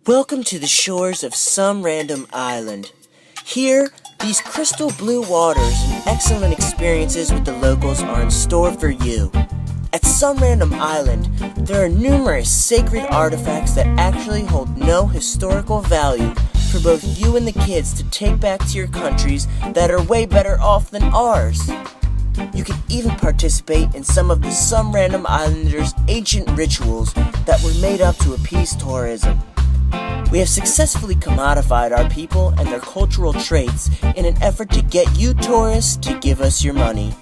Welcome to the shores of some random island. Here, these crystal blue waters and excellent experiences with the locals are in store for you. At some random island, there are numerous sacred artifacts that actually hold no historical value for both you and the kids to take back to your countries that are way better off than ours. You can even participate in some of the Some Random Islanders' ancient rituals that were made up to appease tourism. We have successfully commodified our people and their cultural traits in an effort to get you tourists to give us your money.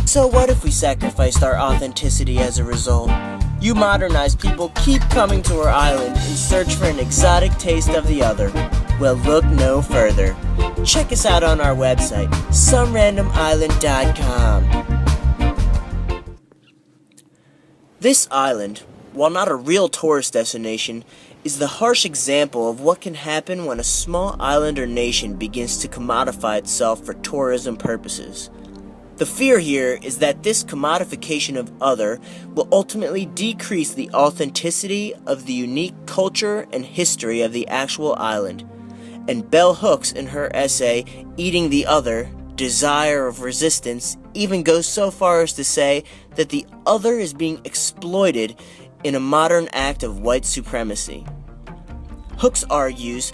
So what if we sacrificed our authenticity as a result? You modernized people keep coming to our island in search for an exotic taste of the other. Well, look no further. Check us out on our website, somerandomisland.com. This island, while not a real tourist destination, is the harsh example of what can happen when a small island or nation begins to commodify itself for tourism purposes. The fear here is that this commodification of other will ultimately decrease the authenticity of the unique culture and history of the actual island. And Bell Hooks, in her essay, Eating the Other, Desire of Resistance, even goes so far as to say that the other is being exploited in a modern act of white supremacy. Hooks argues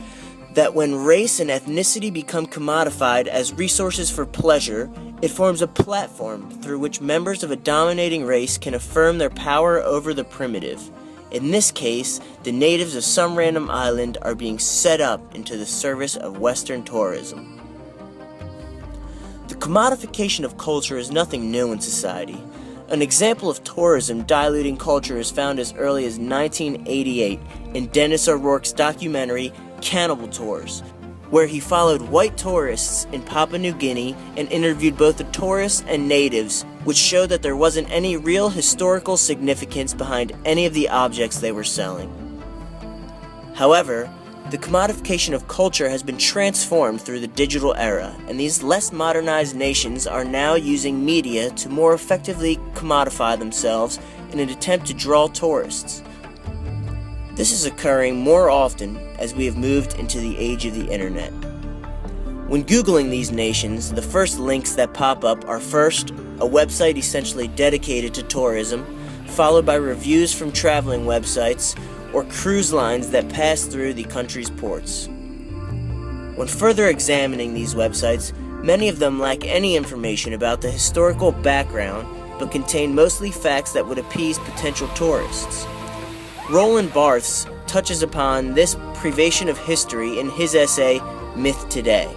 that when race and ethnicity become commodified as resources for pleasure, it forms a platform through which members of a dominating race can affirm their power over the primitive. In this case, the natives of some random island are being set up into the service of Western tourism. The commodification of culture is nothing new in society. An example of tourism diluting culture is found as early as 1988 in Dennis O'Rourke's documentary Cannibal Tours, where he followed white tourists in Papua New Guinea and interviewed both the tourists and natives, which showed that there wasn't any real historical significance behind any of the objects they were selling. However, the commodification of culture has been transformed through the digital era, and these less modernized nations are now using media to more effectively commodify themselves in an attempt to draw tourists. This is occurring more often as we have moved into the age of the internet. When Googling these nations, the first links that pop up are first, a website essentially dedicated to tourism, followed by reviews from traveling websites, or cruise lines that pass through the country's ports. When further examining these websites, many of them lack any information about the historical background, but contain mostly facts that would appease potential tourists. Roland Barthes touches upon this privation of history in his essay, Myth Today.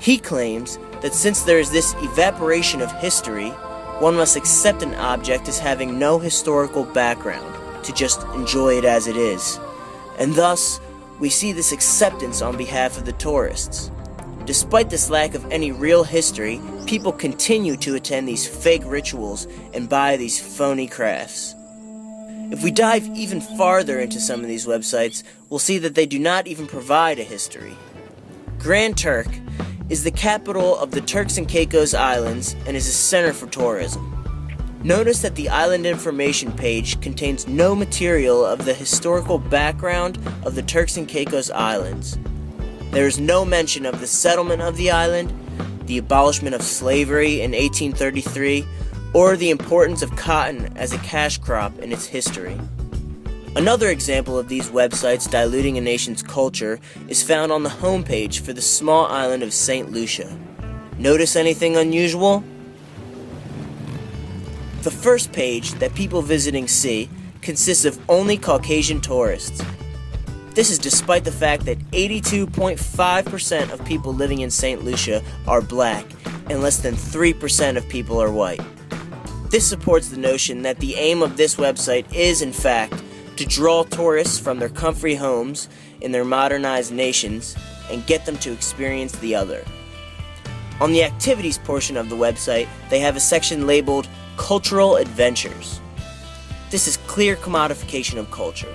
He claims that since there is this evaporation of history, one must accept an object as having no historical background, to just enjoy it as it is. And thus, we see this acceptance on behalf of the tourists. Despite this lack of any real history, people continue to attend these fake rituals and buy these phony crafts. If we dive even farther into some of these websites, we'll see that they do not even provide a history. Grand Turk is the capital of the Turks and Caicos Islands and is a center for tourism. Notice that the island information page contains no material of the historical background of the Turks and Caicos Islands. There is no mention of the settlement of the island, the abolishment of slavery in 1833, or the importance of cotton as a cash crop in its history. Another example of these websites diluting a nation's culture is found on the homepage for the small island of St. Lucia. Notice anything unusual? The first page that people visiting see consists of only Caucasian tourists. This is despite the fact that 82.5% of people living in St. Lucia are black and less than 3% of people are white. This supports the notion that the aim of this website is, in fact, to draw tourists from their comfy homes in their modernized nations and get them to experience the other. On the activities portion of the website, they have a section labeled Cultural Adventures. This is clear commodification of culture.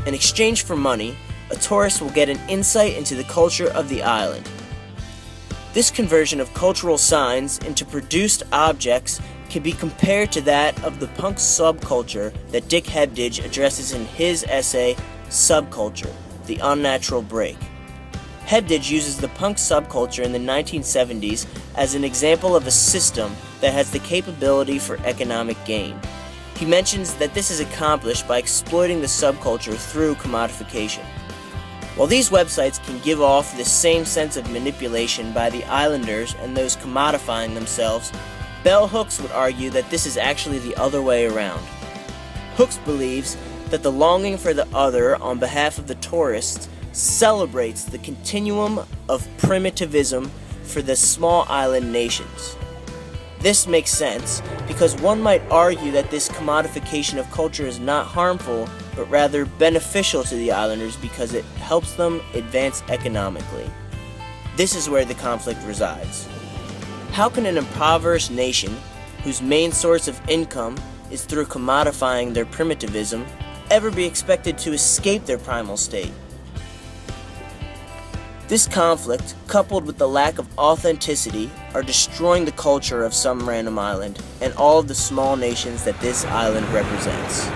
In exchange for money, a tourist will get an insight into the culture of the island. This conversion of cultural signs into produced objects can be compared to that of the punk subculture that Dick Hebdige addresses in his essay, Subculture. the unnatural break. Hebdige uses the punk subculture in the 1970s as an example of a system that has the capability for economic gain. He mentions that this is accomplished by exploiting the subculture through commodification. While these websites can give off the same sense of manipulation by the islanders and those commodifying themselves, Bell Hooks would argue that this is actually the other way around. Hooks believes that the longing for the other on behalf of the tourists celebrates the continuum of primitivism for the small island nations. This makes sense because one might argue that this commodification of culture is not harmful, but rather beneficial to the islanders because it helps them advance economically. This is where the conflict resides. How can an impoverished nation, whose main source of income is through commodifying their primitivism, ever be expected to escape their primal state? This conflict, coupled with the lack of authenticity, are destroying the culture of some random island and all of the small nations that this island represents.